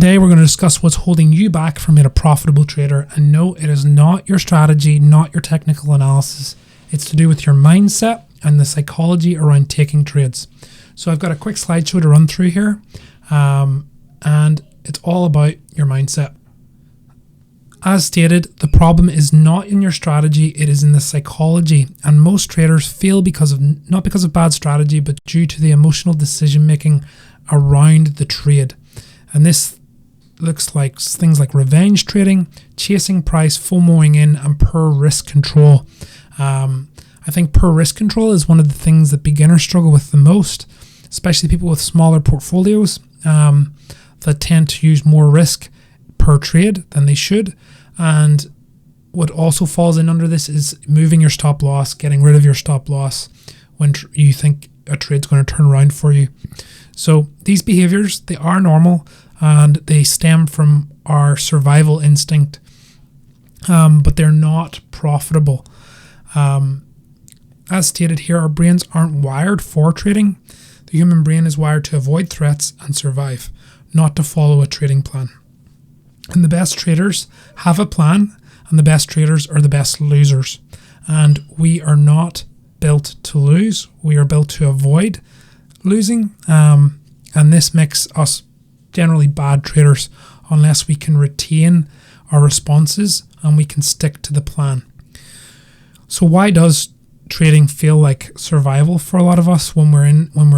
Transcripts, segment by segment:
Today we're going to discuss what's holding you back from being a profitable trader. And no, it is not your strategy, not your technical analysis. It's to do with your mindset and the psychology around taking trades. So I've got a quick slideshow to run through here, and it's all about your mindset. As stated, the problem is not in your strategy, it is in the psychology. And most traders fail not because of bad strategy, but due to the emotional decision making around the trade. And this looks like things like revenge trading, chasing price, FOMOing in, and poor risk control. I think poor risk control is one of the things that beginners struggle with the most, especially people with smaller portfolios that tend to use more risk per trade than they should. And what also falls in under this is moving your stop loss, getting rid of your stop loss when you think a trade's going to turn around for you. So these behaviors, they are normal and they stem from our survival instinct, but they're not profitable. As stated here, our brains aren't wired for trading. The human brain is wired to avoid threats and survive, not to follow a trading plan. And the best traders have a plan, and the best traders are the best losers. And we are not built to lose. We are built to avoid losing. And this makes us generally bad traders unless we can retain our responses and we can stick to the plan. So why does trading feel like survival for a lot of us when we're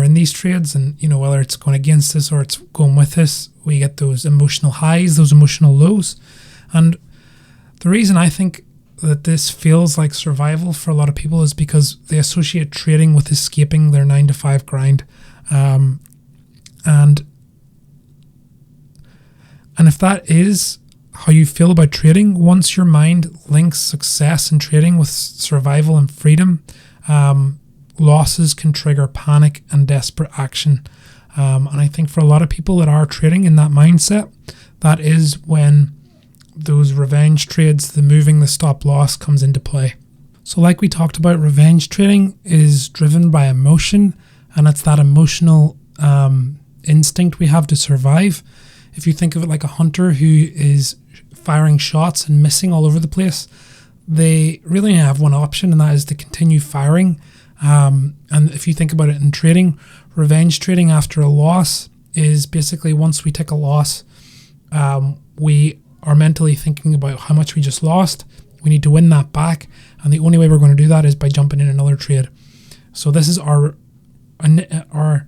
in these trades? And whether it's going against us or it's going with us, we get those emotional highs, those emotional lows. And the reason I think that this feels like survival for a lot of people is because they associate trading with escaping their 9-to-5 grind. And if that is how you feel about trading, once your mind links success in trading with survival and freedom, losses can trigger panic and desperate action. And I think for a lot of people that are trading in that mindset, that is when those revenge trades, the moving the stop loss, comes into play. So like we talked about, revenge trading is driven by emotion, and it's that emotional instinct we have to survive. If you think of it like a hunter who is firing shots and missing all over the place, they really have one option, and that is to continue firing. And if you think about it in trading, revenge trading after a loss is basically once we take a loss, we are mentally thinking about how much we just lost. We need to win that back, and the only way we're going to do that is by jumping in another trade. So this is our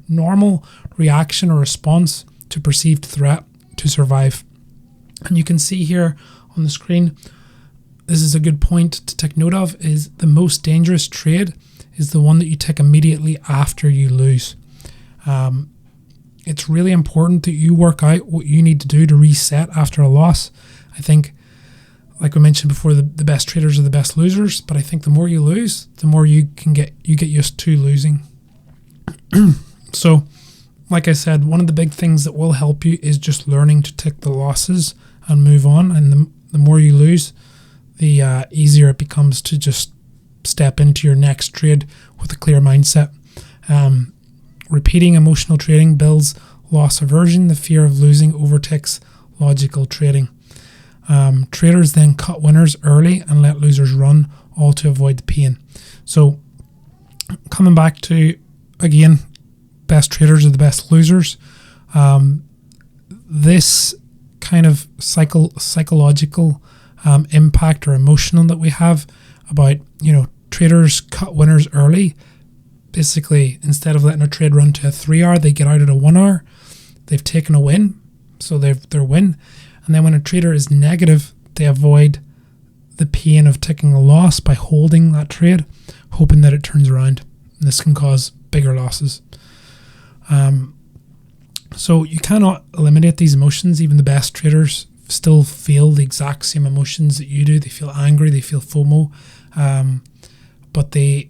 normal reaction or response to perceived threat to survive. And you can see here on the screen, this is a good point to take note of, is the most dangerous trade is the one that you take immediately after you lose. It's really important that you work out what you need to do to reset after a loss. I think, like we mentioned before, the best traders are the best losers, but I think the more you lose, the more you get used to losing. So, like I said, one of the big things that will help you is just learning to take the losses and move on. And the more you lose, the easier it becomes to just step into your next trade with a clear mindset. Repeating emotional trading builds loss aversion. The fear of losing overtakes logical trading. Traders then cut winners early and let losers run, all to avoid the pain. So, coming back to, again, best traders are the best losers. This kind of psychological impact or emotional that we have about, traders cut winners early. Basically, instead of letting a trade run to a 3-hour, they get out at a 1-hour. They've taken a win, so their win. And then when a trader is negative, they avoid the pain of taking a loss by holding that trade, hoping that it turns around. And this can cause bigger losses. So you cannot eliminate these emotions. Even the best traders still feel the exact same emotions that you do. They feel angry, they feel FOMO, but they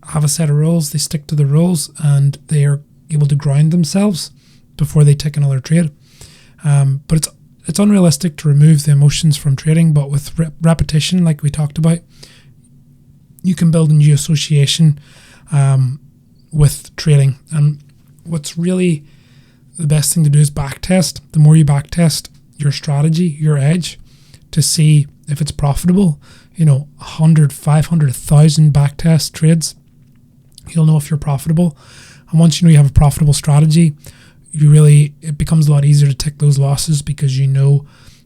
have a set of rules. They stick to the rules, and they are able to ground themselves before they take another trade. But it's unrealistic to remove the emotions from trading, but with repetition, like we talked about, you can build a new association with trading. And what's really the best thing to do is backtest. The more you backtest your strategy, your edge, to see if it's profitable, 100, 500, 1,000 backtest trades, you'll know if you're profitable. And once you know you have a profitable strategy, it becomes a lot easier to take those losses, because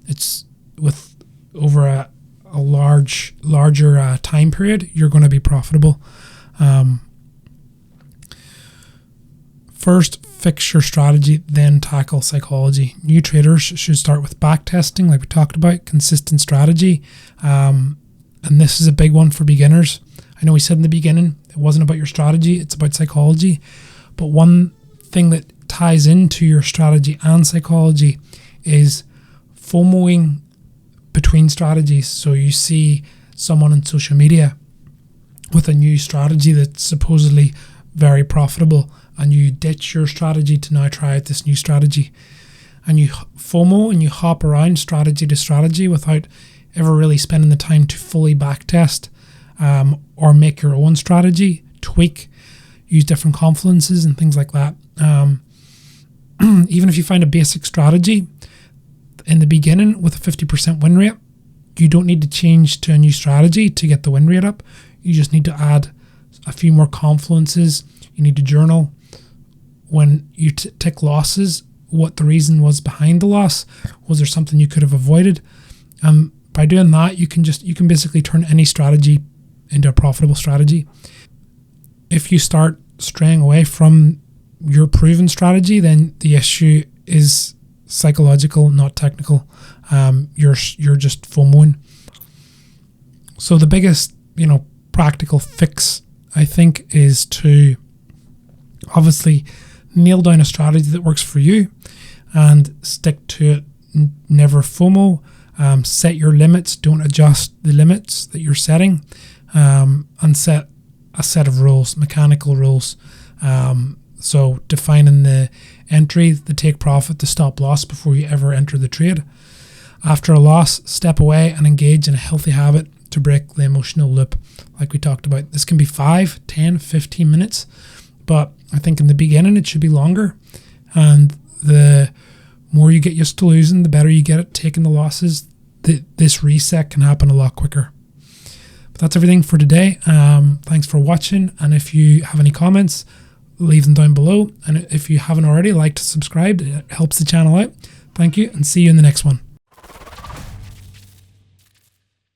it's with over a larger time period, you're going to be profitable. First, fix your strategy, then tackle psychology. New traders should start with backtesting, like we talked about, consistent strategy. And this is a big one for beginners. I know we said in the beginning, it wasn't about your strategy, it's about psychology. But one thing that ties into your strategy and psychology is FOMOing between strategies. So you see someone on social media with a new strategy that's supposedly very profitable, and you ditch your strategy to now try out this new strategy, and you FOMO and you hop around strategy to strategy without ever really spending the time to fully backtest, or make your own strategy, tweak, use different confluences and things like that. Even if you find a basic strategy in the beginning with a 50% win rate, you don't need to change to a new strategy to get the win rate up. You just need to add a few more confluences. You need to journal when you tick losses, what the reason was behind the loss. Was there something you could have avoided? By doing that, you can basically turn any strategy into a profitable strategy. If you start straying away from your proven strategy, then the issue is psychological, not technical. You're just FOMOing. So the biggest, practical fix, I think, is to obviously nail down a strategy that works for you and stick to it. Never FOMO. Set your limits. Don't adjust the limits that you're setting, and set a set of rules, mechanical rules. So defining the entry, the take profit, the stop loss before you ever enter the trade. After a loss, step away and engage in a healthy habit to break the emotional loop, like we talked about. This can be 5, 10, 15 minutes, but I think in the beginning it should be longer. And the more you get used to losing, the better you get at taking the losses. This reset can happen a lot quicker. But that's everything for today. Thanks for watching. And if you have any comments, leave them down below. And if you haven't already, like to subscribe. It helps the channel out. Thank you, and see you in the next one.